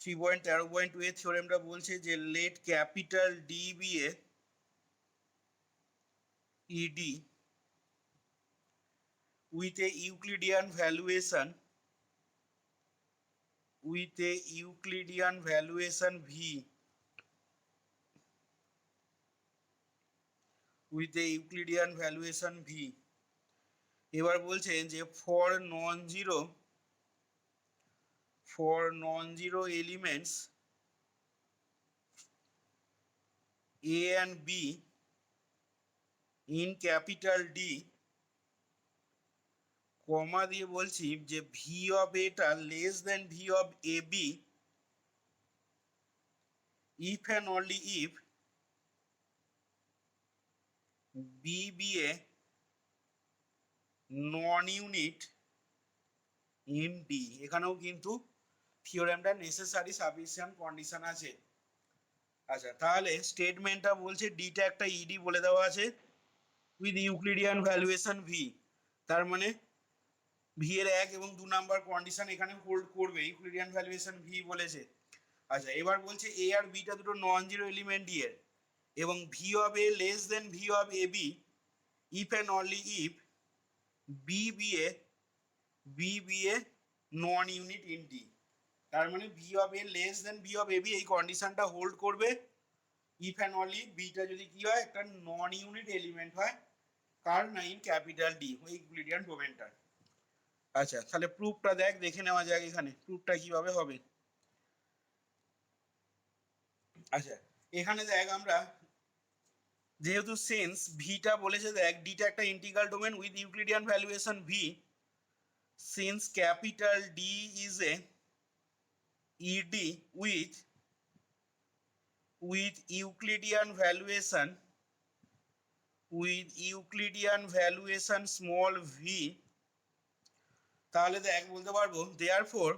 3.13.2 এর থিওরেমটা বলছে যে let capital D be a ED with a Euclidean valuation V এবার বলছে যে for non zero elements A and B in capital D, comma দিয়ে বলছি যে ভি অফ এটা less than V of A B if and only if B be a non unit in D. এখানেও কিন্তু থিওরেমটা necessary sufficient condition আছে। আচ্ছা, তাহলে স্টেটমেন্টটা বলছে ডিটা একটা ইডি বলে দেওয়া আছে উইথ ইউক্লিডিয়ান ভ্যালুয়েশন ভি, তার মানে ভি এর 1 এবং 2 নাম্বার কন্ডিশন এখানে হোল্ড করবে, ইউক্লিডিয়ান ভ্যালুয়েশন ভি বলেছে। আচ্ছা, এবার বলছে এ আর বিটা দুটো নন জিরো এলিমেন্ট ডি এর, এবং V of A less than V of A B if and only if B be a non unit in D. তার মানে V of A less than V of A B এই কন্ডিশনটা hold করবে if and only beta যদি কি হয়, একটা non unit element হয় কার না ইন ক্যাপিটাল ডি, ওই ইউক্লিডিয়ান ডোমেনটার। আচ্ছা, তাহলে প্রুফটা দেখে নেওয়া যাক এখানে প্রুফটা কিভাবে হবে। আচ্ছা, এখানে আমরা যেহেতু সেন্স ভিটা বলেছে, ডিটা একটা integral domain with Euclidean valuation V, since capital D is a ED with Euclidean valuation small V, তাহলে বলতে পারবো therefore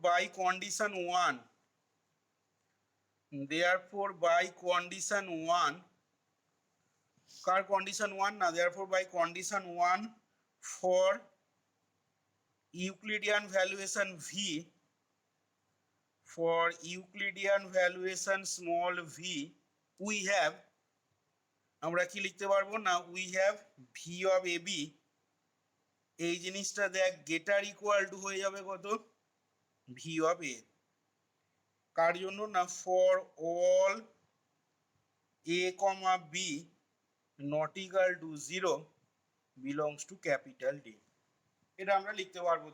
by condition 1 কার কন্ডিশন 1 না, therefore by condition 1 for Euclidean valuation v, small v, we have, আমরা কি লিখতে পারবো না, we have v of ab, এই জিনিসটা গেটার ইকুয়াল টু হয়ে যাবে কত, v of a, কার জন্য না, for all a comma b not equal to 0 belongs to capital D, এটা আমরা লিখতে পারবো।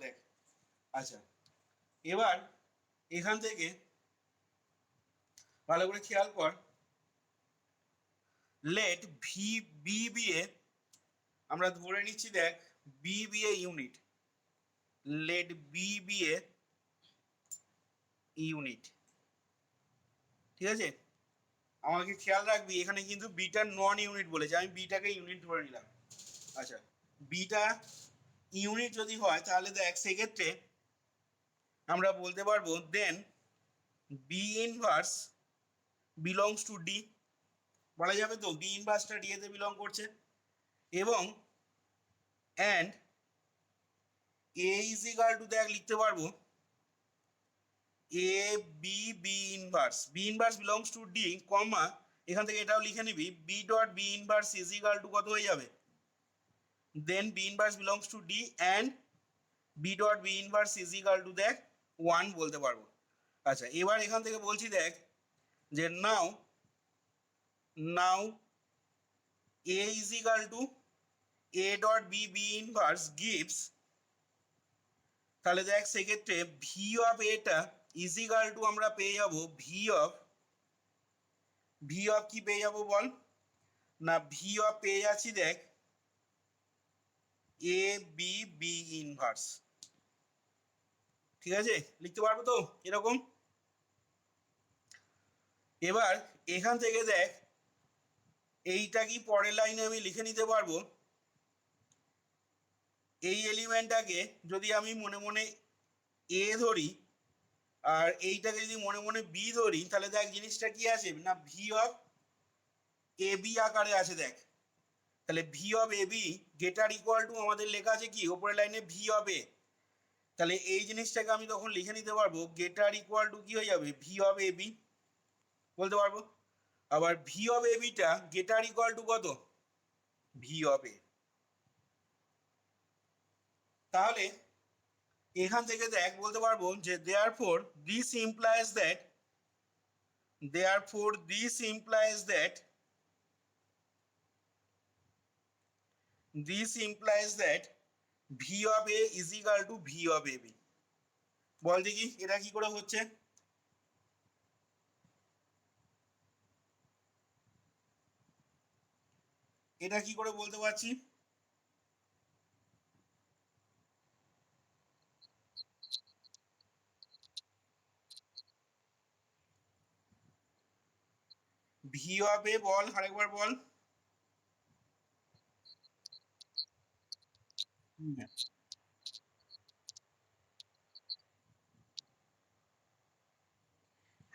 আচ্ছা, এবার এখান থেকে ভালো করে খেয়াল কর, লেট ভি বি বি এ, আমরা ধরে নিচ্ছি B be a unit, late B be a unit, ঠিক আছে। আমাকে খেয়াল রাখবি এখানে কিন্তু বিটা নন ইউনিট বলেছে, আমি বিটাকে ইউনিট ধরে নিলাম। আচ্ছা, বিটা ইউনিট যদি হয় তাহলে সেক্ষেত্রে আমরা বলতে পারবো then B inverse belongs to D, বলা যাবে তো বি ইনভার্সটা ডি এতে বিলং করছে, এবং and A is equal to লিখতে পারবো A B inverse belongs to D, comma এখান থেকে এটাও লিখে নিবি B dot B inverse is equal to কত হয়ে যাবে, then B inverse belongs to D and B dot B inverse is equal to 1 বলতে পারবো। আচ্ছা, এবার এখান থেকে বলছি যে now A is equal to A dot B inverse gives, তাহলে সেক্ষেত্রে ভি অফ এটা ইজ ইকাল টু আমরা পেয়ে যাবো ভি অফ কি পেয়ে যাবো বল না, ভি অফ পেয়ে যাচ্ছি এ বি ইনভার্স, ঠিক আছে, লিখতে পারবো তো এরকম। এবার এখান থেকে এইটা কি পরের লাইনে আমি লিখে নিতে পারবো, এই এলিমেন্টটাকে যদি আমি মনে মনে এ ধরি আর এইটাকে যদি মনে মনে বি ধরি, তাহলে জিনিসটা কি আছে না, ভি অফ এ বি আকারে আছে। তাহলে V of A B greater equal to আমাদের লেখা আছে কি ওপরের লাইনে ভি অফ এ, তাহলে এই জিনিসটাকে আমি তখন লিখে নিতে পারবো গেটার ইকুয়াল টু কি হয়ে যাবে ভি অফ এ বি বলতে পারবো। আবার ভি অফ এ বিটা গেটার ইকুয়াল টু কত ভি অফ এ। তাহলে এখান থেকে দেখ বলতে পারবো যে therefore this implies that therefore this implies that v of a is equal to v of ab। বল দেখি এটা কি করে হচ্ছে। এটা কি করে বলতে পারছি। ভি অফ এ বল আরেকবার বল।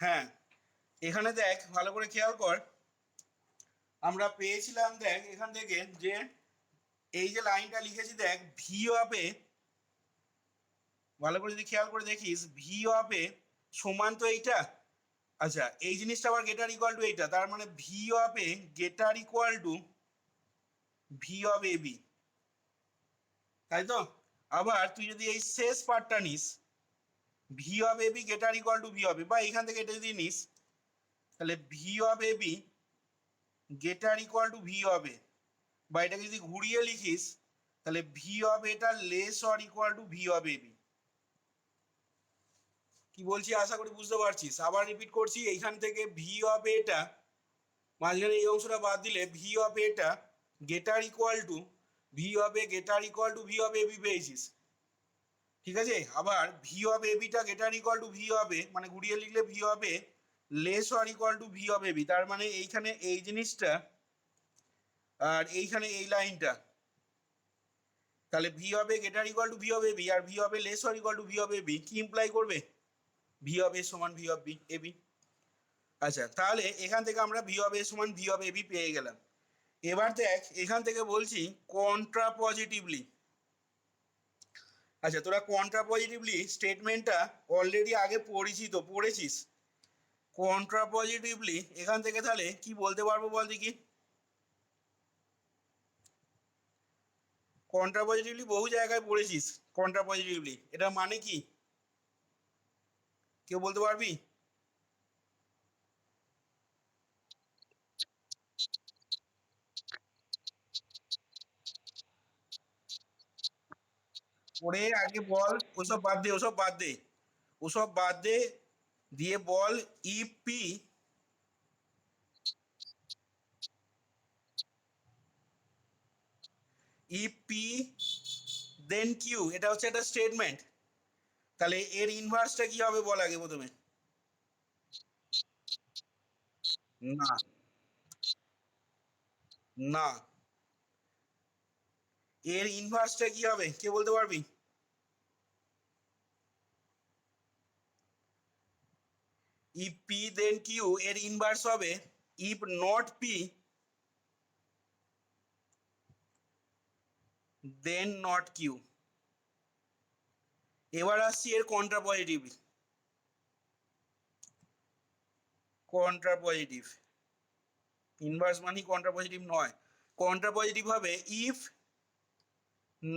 হ্যাঁ এখানে দেখ ভালো করে খেয়াল কর, আমরা পেয়েছিলাম দেখ এখান থেকে যে এই যে লাইনটা লিখেছি দেখ ভি অফ এ, ভালো করে যদি খেয়াল করে দেখিস ভি অফ এ সমান তো এইটা। আচ্ছা এই জিনিসটা আবার গেটার ইকুয়াল টু এইটা, তার মানে V of A greater equal to V of A B, তাই তো। আবার তুই যদি এই শেষ পার্টটা নিস V of A B greater equal to V of A, বা এখান থেকে এটা যদি নিস তাহলে V of A B greater equal to V of A, বা এটাকে যদি ঘুরিয়ে লিখিস তাহলে ভি অফ এটা less or equal to V of A B. কি বলছি আশা করি বুঝতে পারছিস। আবার রিপিট করছি, এইখান থেকে ভি অফ এটা মাঝখানে এই অংশটা বাদ দিলে ভি অফ এটা greater equal to V of A greater equal to V of A B পেয়েছিস, ঠিক আছে। আবার ভি অফ এ বিটা greater equal to V of A মানে ঘুরিয়ে লিখলে V of A less or equal to V of A B, তার মানে এইখানে এই জিনিসটা আর এইখানে এই লাইনটা, তাহলে V of A greater equal to V of A B আর V of A less or equal to V of A B কি ইমপ্লাই করবে ভি অফ এ সমান V of B A B. আচ্ছা তাহলে এখান থেকে আমরা ভি অফ এ সমান ভি অফ এ বি পেয়ে গেলাম। এবার দেখ এখান থেকে বলছি কন্ট্রা পজিটিভলি। আচ্ছা তোরা কন্ট্রা পজিটিভলি স্টেটমেন্টটা অলরেডি আগে পড়েছিস। কন্ট্রা পজিটিভলি এখান থেকে তাহলে কি বলতে পারবো বল দেখি। কন্ট্রা পজিটিভলি বহু জায়গায় পড়েছিস, কন্ট্রা পজিটিভলি এটা মানে কি কেউ বলতে পারবি। পড়ে আগে বল, ওসব বাদ দে ওসব বাদ দে ওসব বাদ দে, দিয়ে বল if P if P then Q, এটা হচ্ছে একটা স্টেটমেন্ট। তাহলে এর ইনভার্সটা কি হবে বল আগে প্রথমে। না না, এর ইনভার্সটা কি হবে কে বলতে পারবি। ইফ পি দেন কিউ এর ইনভার্স হবে if not P then not Q. এবার আসছি এর contrapositive. Contrapositive inverse মানে কন্ট্রা পজিটিভ নয়, কন্ট্রা পজিটিভ হবে if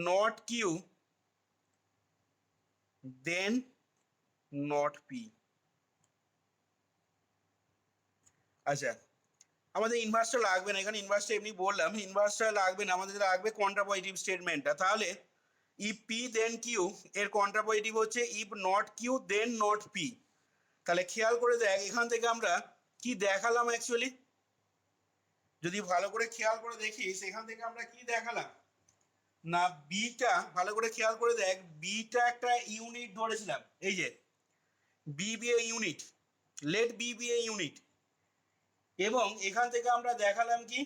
not Q then not P. আচ্ছা আমাদের ইনভার্সটা লাগবে না, এখানে ইনভার্সটা এমনি বললাম, ইনভার্সটা লাগবে না, আমাদের লাগবে কন্ট্রা পজিটিভ স্টেটমেন্টটা। তাহলে ইফ পি দেন কিউ এর কন্ট্রা পজিটিভ হচ্ছে if not Q then not P. তাহলে খেয়াল করে দেখ এখান থেকে আমরা কি দেখালাম অ্যাকচুয়ালি, যদি ভালো করে খেয়াল করে দেখিস এখান থেকে আমরা কি দেখালাম না বিটা, ভালো করে খেয়াল করে দেখ বিটা একটা ইউনিট ধরেছিলাম, এই যে B be a unit, late B be a unit. এবং এখান থেকে আমরা দেখালাম কি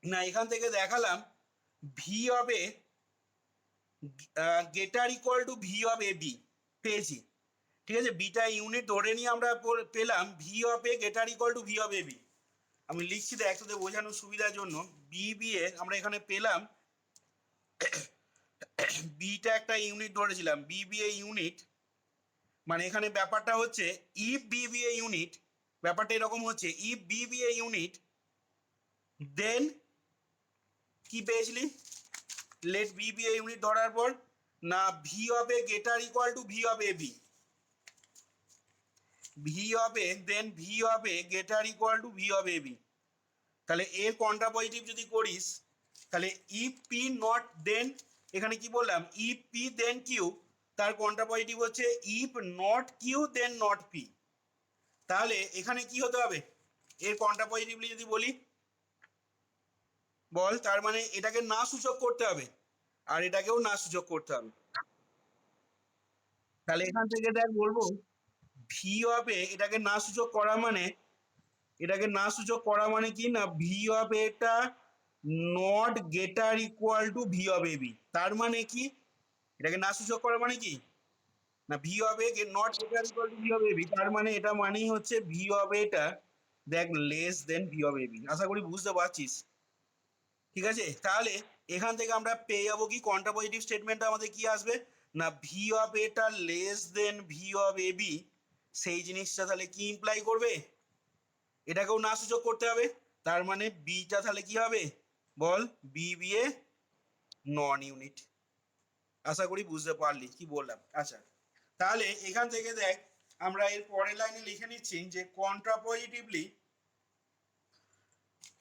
না, এখান থেকে দেখালাম V of A greater equal to V of A B পেয়েছি, ঠিক আছে। বিটা ইউনিট ধরে নিয়ে আমরা পেলাম V of A greater equal to V of A B. আমি লিখছি তো একসাথে বোঝানোর সুবিধার জন্য, বি বি এ আমরা এখানে পেলাম বিটা একটা ইউনিট ধরেছিলাম, বি বি এ ইউনিট, মানে এখানে ব্যাপারটা হচ্ছে if B be a unit, ব্যাপারটা এরকম হচ্ছে if B be a unit then কি পেয়েছিলি, let B be a unit ধরার পর না V of A greater equal to V of A B, V of A then V of A greater equal to V of A B. তাহলে এর contrapositive যদি করিস তাহলে ইফ পি নট দেন, এখানে কি বললাম ইফ পি দেন কিউ, তার contrapositive হচ্ছে if not Q then not P. তাহলে এখানে কি হতে হবে, এর কন্ট্রাপজিটিভলি যদি বলি বল, তার মানে এটাকে না সূচক করতে হবে আর এটাকেও না সূচক করতে হবে। তাহলে এখান থেকে দেখ বলবো ভি অফ এ, এটাকে না সূচক করা মানে, এটাকে না সূচক করা মানে কি না ভি অফ এটা not greater equal to V of A B. তার মানে কি, এটাকে না সূচক করা মানে কি না V of A not greater equal to V of A B, তার মানে এটা মানেই হচ্ছে ভি অফ এটা দেখ less than V of A B. আশা করি বুঝতে পারছিস, ঠিক আছে? তাহলে এখান থেকে আমরা পেয়ে যাবো কি, কন্ট্রাপজিটিভ স্টেটমেন্টটা আমাদের কি আসবে না ভি অফ এটা less than V of A B, সেই জিনিসটা তাহলে কি ইমপ্লাই করবে, এটাকেও না সূচক করতে হবে, তার মানে বিটা তাহলে কি হবে বল, B be a non unit. আশা করি বুঝতে পারলি কি বললাম। আচ্ছা, তাহলে এখান থেকে দেখ আমরা এর পরের লাইনে লিখে নিচ্ছি যে কন্ট্রাপজিটিভলি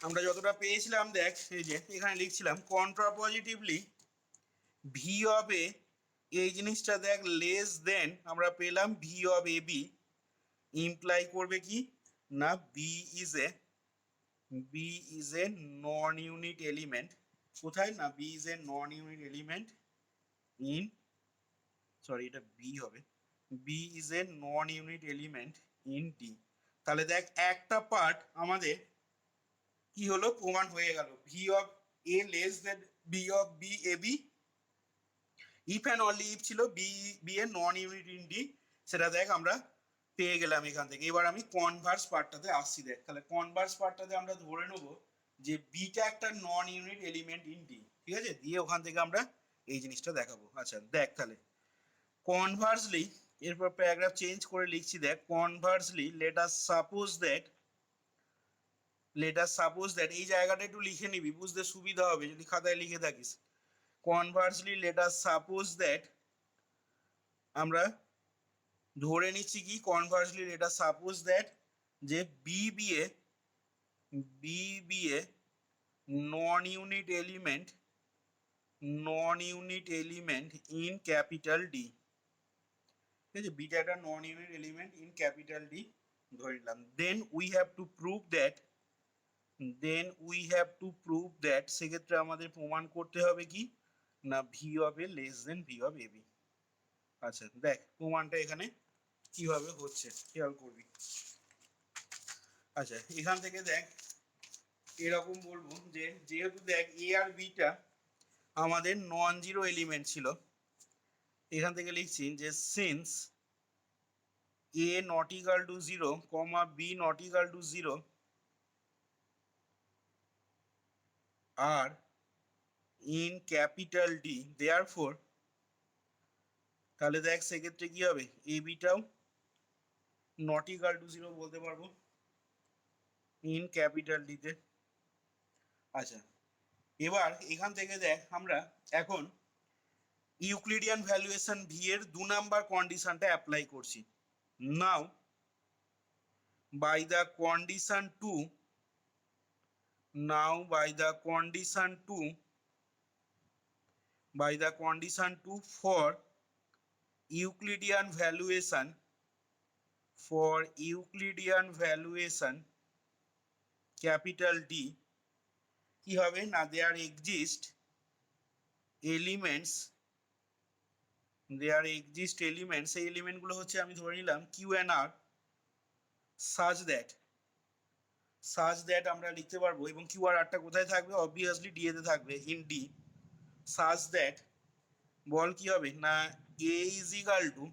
আমরা যতটা পেয়েছিলাম দেখ, এই যে এখানে লিখছিলাম কন্ট্রাপজিটিভলি ভি অফ এ, এই জিনিসটা দেখ লেস দেন আমরা পেলাম V of A B, imply করবে কি না B is a, B is a non unit element, কোথায় না B is a non unit element in, sorry এটা বি হবে, B is a non unit element in D. তাহলে দেখ একটা পার্ট আমাদের কি হলো প্রমাণ হয়ে গেল, V of A less than B of B A B, if and only if ছিল বি বি এর নন ইউনিট ইন ডি, সেটা দেখ আমরা পেয়ে গেলাম এখান থেকে। এবার আমি কনভার্স পার্টটাতে আসছি দেখ, তাহলে কনভার্স পার্টটাতে আমরা ধরে নেবো যে বিটা একটা non unit element in D, ঠিক আছে, দিয়ে ওখান থেকে আমরা এই জিনিসটা দেখাবো। আচ্ছা দেখ তাহলে কনভার্সলি, এরপর প্যারাগ্রাফ চেঞ্জ করে লিখছি দেখ, conversely let us suppose that, late us suppose that, এই জায়গাটা একটু লিখে নিবি বুঝতে সুবিধা হবে যদি খাতায় লিখে থাকিস। Conversely let us suppose that, আমরা ধরে নিচ্ছি কি, conversely let us suppose that যে B be A, B be a non unit element, non unit element in capital D, ঠিক আছে, বিটা একটা non unit element in capital D ধরে নিলাম। Then we have to prove that, then we have to prove that, সেক্ষেত্রে আমাদের প্রমাণ করতে হবে কি না V of A less than V of A B. আচ্ছা দেখ প্রমাণটা এখানে কিভাবে হচ্ছে খেয়াল করবি। আচ্ছা এখান থেকে দেখ এরকম বলবো যে যেহেতু দেখ এ আর বিটা আমাদের নন জিরো এলিমেন্ট ছিল, এখান থেকে লিখছি যে since A not equal to zero comma B not equal to zero আর ইন ক্যাপিটাল ডি, দেয়ারফর, তাহলে দেখ সেক্ষেত্রে কি হবে, এ বিটাও নট ইকাল টু জিরো বলতে পারবো ইন ক্যাপিটাল ডিতে। আচ্ছা এবার এখান থেকে দেখ আমরা এখন ইউক্লিডিয়ান ভ্যালুয়েশন ভি এর 2 নাম্বার কন্ডিশনটা অ্যাপ্লাই করছি। Now by the condition 2, now by the condition 2, by the condition 2 for Euclidean valuation, for Euclidean valuation capital D, কি হবে না there exist elements, there exist elements, এই এলিমেন্ট গুলো হচ্ছে আমি ধরে নিলাম Q and R, such that, such that আমরা লিখতে পারবো, এবং কিউ আর আরটা কোথায় থাকবে অবভিয়াসলি ডি এতে থাকবে ইন ডি, such that বল কি হবে না A is equal to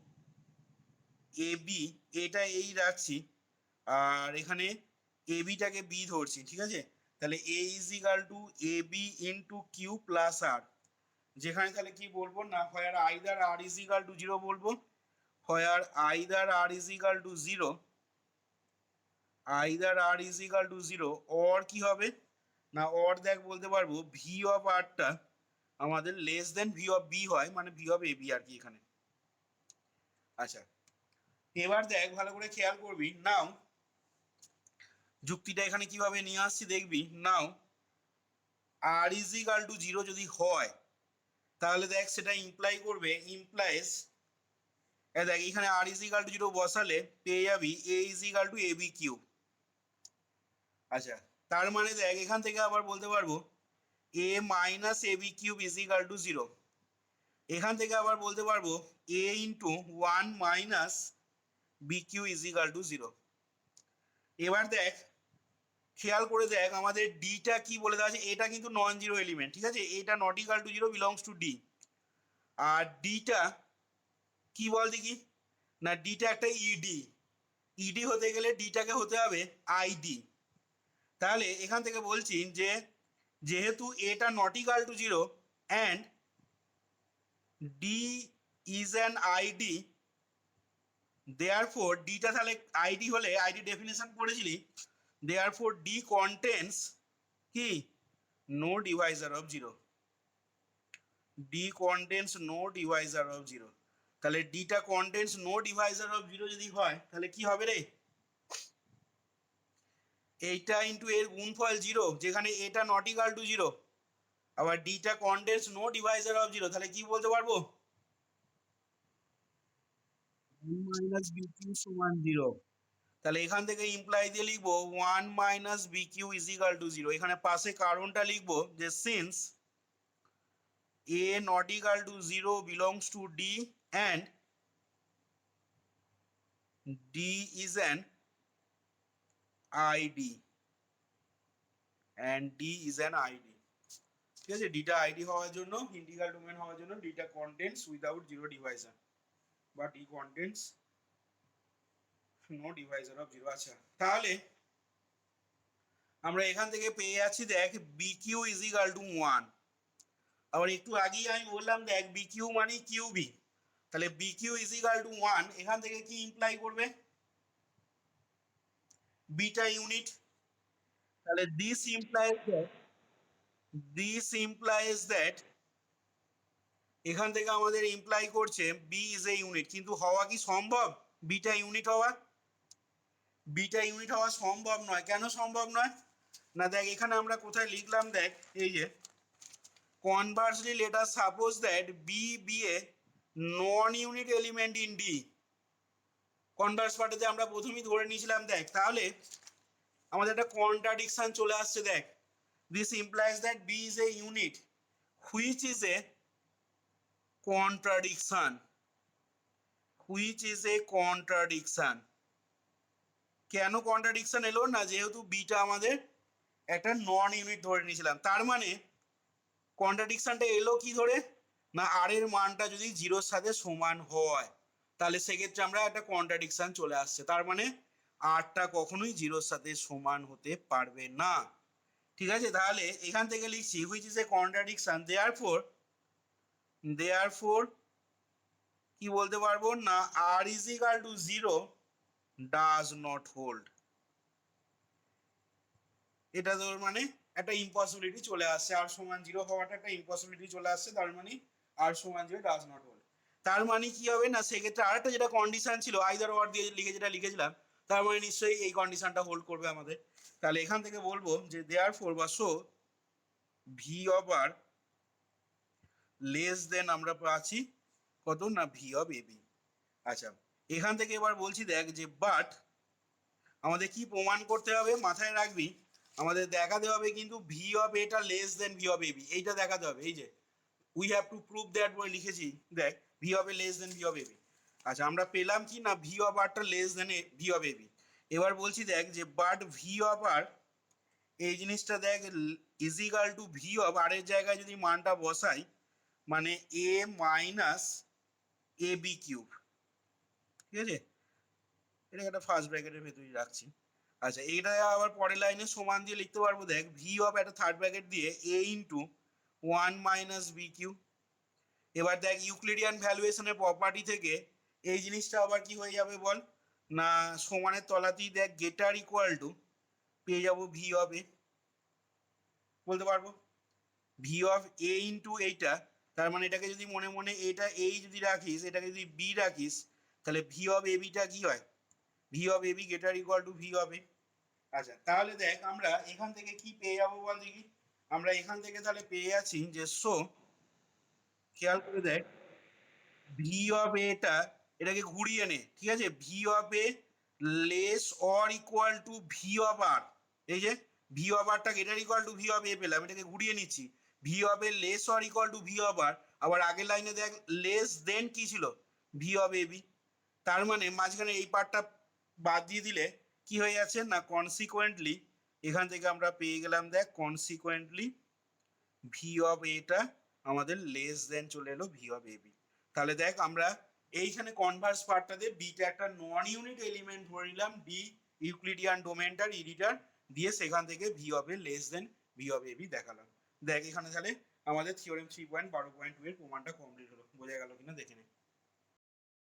A B, এটা এই রাখছি আর এখানে এ বিটাকে বি ধরছি, ঠিক আছে, তাহলে a is equal to A b into q plus r, যেখানে তাহলে কি বলবো না, where either r is equal to zero বলবো, where either r is equal to zero, either r is equal to zero, or কি হবে না, or দেখ বলতে পারবো ভি অফ আরটা আমাদের less than V of B হয়, মানে ভি অফ এ বি আর কি এখানে। আচ্ছা, এবার দেখ ভালো করে খেয়াল করবি, নাও যুক্তিটা এখানে কিভাবে নিয়ে আসছি দেখবি। নাও আর ইজ ইকাল টু জিরো যদি হয় তাহলে দেখ সেটা ইমপ্লাই করবে, ইমপ্লাইজ দেখ এখানে r is equal to zero বসালে পেয়ে যাবি a is equal to A b cube. আচ্ছা, তার মানে দেখ এখান থেকে আবার বলতে পারবো a minus a b cube is equal to zero. এখান থেকে আবার বলতে পারবো a into one minus b Q is equal to zero. এবার দেখ খেয়াল করে দেখ আমাদের ডিটা কি বলে দেওয়া আছে, এটা কিন্তু নন জিরো এলিমেন্ট, ঠিক আছে, এটা not equal to zero, belongs to D. আর ডিটা কি বল দেখি না, ডিটা একটা ইডি, ইডি হতে গেলে ডিটাকে হতে হবে আইডি। তাহলে এখান থেকে বলছি যে যেহেতু এটা not equal to zero and D is an ID, therefore ডিটা তাহলে আইডি হলে আইডি ডেফিনেশন পড়েছিলি, দেয়ারফোর ডি কন্টেন্স কি no divisor of zero, D contains no divisor of zero. তাহলে ডিটা contains no divisor of zero যদি হয় তাহলে কি হবে রে, এইটা ইন্টু এর গুণফল জিরো, যেখানে এটা নট ইকাল টু জিরো, আবার ডিটা contains no divisor of zero, তাহলে কি বলতে পারবো মাইনাস বি কিউ সমান জিরো। তাহলে এখান থেকে ইমপ্লাই দিয়ে লিখবো one minus b Q is equal to zero. এখানে পাশে কারণটা লিখবো যে since A not equal to zero belongs to D and D is an ID, and D is an ID. ঠিক আছে, ডিটা আইডি হওয়ার জন্য, ইন্টিগ্রাল ডোমেন হওয়ার জন্য ডিটা কন্টেন্টস উইদাউট জিরো ডিভাইজার বা D contains no divisor of zero. আচ্ছা, তাহলে আমরা এখান থেকে পেয়ে যাচ্ছি দেখ B Q is equal to one. আবার একটু আগেই আমি বললাম দেখ বি কিউ মানে কিউ বি, তাহলে B Q is equal to one, এখান থেকে কি ইমপ্লাই করবে বিটা ইউনিট। তাহলে দিস ইমপ্লাইজ দ্যাট এখান থেকে আমাদের ইমপ্লাই করছে বি ইজ এ ইউনিট, কিন্তু হওয়া কি সম্ভব বিটা ইউনিট হওয়া? বিটা ইউনিট হওয়া সম্ভব নয়। কেন সম্ভব নয় না, দেখ এখানে আমরা কোথায় লিখলাম দেখ, এই যে conversely let us suppose that b be a non-unit element in d। Converse পার্টেতে আমরা প্রথমেই ধরে নিয়েছিলাম দেখ, তাহলে আমাদের একটা কন্ট্রাডিকশন চলে আসছে দেখ, this implies that B is a unit which is a contradiction, which is a contradiction. কেন কন্ট্রাডিকশন এলো না, যেহেতু বিটা আমাদের একটা নন ইউনিট ধরে নিয়েছিলাম, তার মানে কন্ট্রাডিকশনটা এলো কি ধরে না, আর এর মানটা যদি জিরোর সাথে সমান হয় তাহলে সেক্ষেত্রে আমরা একটা কন্ট্রাডিকশন চলে আসছে, তার মানে আরটা কখনোই জিরোর সাথে সমান হতে পারবে না। ঠিক আছে, তাহলে এখান থেকে লিখছি which is a contradiction, therefore কি বলতে পারবো না, r is equal to zero does not hold. এটা তোর মানে একটা ইম্পসিবিলিটি চলে আসছে, আর সমান জিরো হওয়াটা একটা ইম্পসিবিলিটি চলে আসছে, তার মানে আর সমান জিরো ডাজ নট হোল্ড। তার মানে কি হবে না, সেক্ষেত্রে আরেকটা যেটা কন্ডিশন ছিল আইদার অর দিয়ে লিখে যেটা লিখেছিলাম, তার মানে নিশ্চয়ই এই কন্ডিশনটা হোল্ড করবে আমাদের। তাহলে এখান থেকে বলবো যে দেয়ার ফোর বা so V of R less than আমরা পাচ্ছি কত না ভি অফ এ বি। আচ্ছা, এখান থেকে এবার বলছি দেখ যে বাট আমাদের কি প্রমাণ করতে হবে মাথায় রাখবি, আমাদের দেখাতে হবে কিন্তু ভি অফ এটা less than V of A B, এইটা দেখাতে হবে। এই যে we have to prove that বলে লিখেছি দেখ, V of A less than V of A B. আচ্ছা, আমরা পেলাম কি না ভি অফ আরটা less than V of A B. এবার বলছি দেখ যে বাট ভি অফ আর এই জিনিসটা দেখ is equal to V of r এর জায়গায় যদি মানটা বসাই মানে a minus a b cube. ঠিক আছে, এটাকে একটা ফার্স্ট ব্র্যাকেটের ভেতরেই রাখছি। আচ্ছা, এটা আবার পরের লাইনে সমান দিয়ে লিখতে পারবো দেখ ভি অফ একটা থার্ড ব্র্যাকেট দিয়ে a into one minus b q. এবার দেখ ইউক্লিডিয়ান ভ্যালুয়েশনের প্রপার্টি থেকে এই জিনিসটা আবার কি হয়ে যাবে বল, না সমানের তলাতেই দেখ গেটার ইকুয়াল টু পেয়ে যাবো ভি অফ এ, বলতে পারবো ভি অফ এ ইন্টু এইটা, তার মানে এটাকে যদি মনে মনে এটা এই যদি রাখিস, এটাকে যদি বি রাখিস, তাহলে ভি অফ এ বিটা কি হয়, v of A B greater equal to V of a. আচ্ছা তাহলে দেখ আমরা এখান থেকে কি পেয়ে যাবো বল দেখি, আমরা এখান থেকে তাহলে পেয়ে যাচ্ছি যে সো, খেয়াল করে দেখ ভি অফ এটা, এটাকে ঘুরিয়ে নে, ঠিক আছে, v of A less or equal to V of r, এই যে ভি অফ আরটা greater equal to V of a পেলাম, এটাকে ঘুরিয়ে নিচ্ছি, v of A less or equal to V of r, আবার আগের লাইনে দেখ লেস দেন কি ছিল, ভি অফ এ বি, তার মানে মাঝখানে এই পার্টটা বাদ দিয়ে দিলে কি হয়ে যাচ্ছে না কনসিকুয়েন্টলি এখান থেকে আমরা পেয়ে গেলাম দেখ কনসিকুয়েন্টলি ভি অফ এটা আমাদের লেস দেন চলে এলো ভি অফ এ বি। তাহলে দেখ আমরা এইখানে কনভার্স পার্টটাতে বিটা একটা নন ইউনিট এলিমেন্ট ধরে নিলাম, বি ইউক্লিডিয়ান ডোমেনটার ইডিটার দিয়ে সেখান থেকে V of A less than V of A B দেখালাম। দেখ এখানে তাহলে আমাদের থিওরেম 3.12.2 এর প্রমাণটা কমপ্লিট হলো, বোঝা গেল কিনা দেখে নে।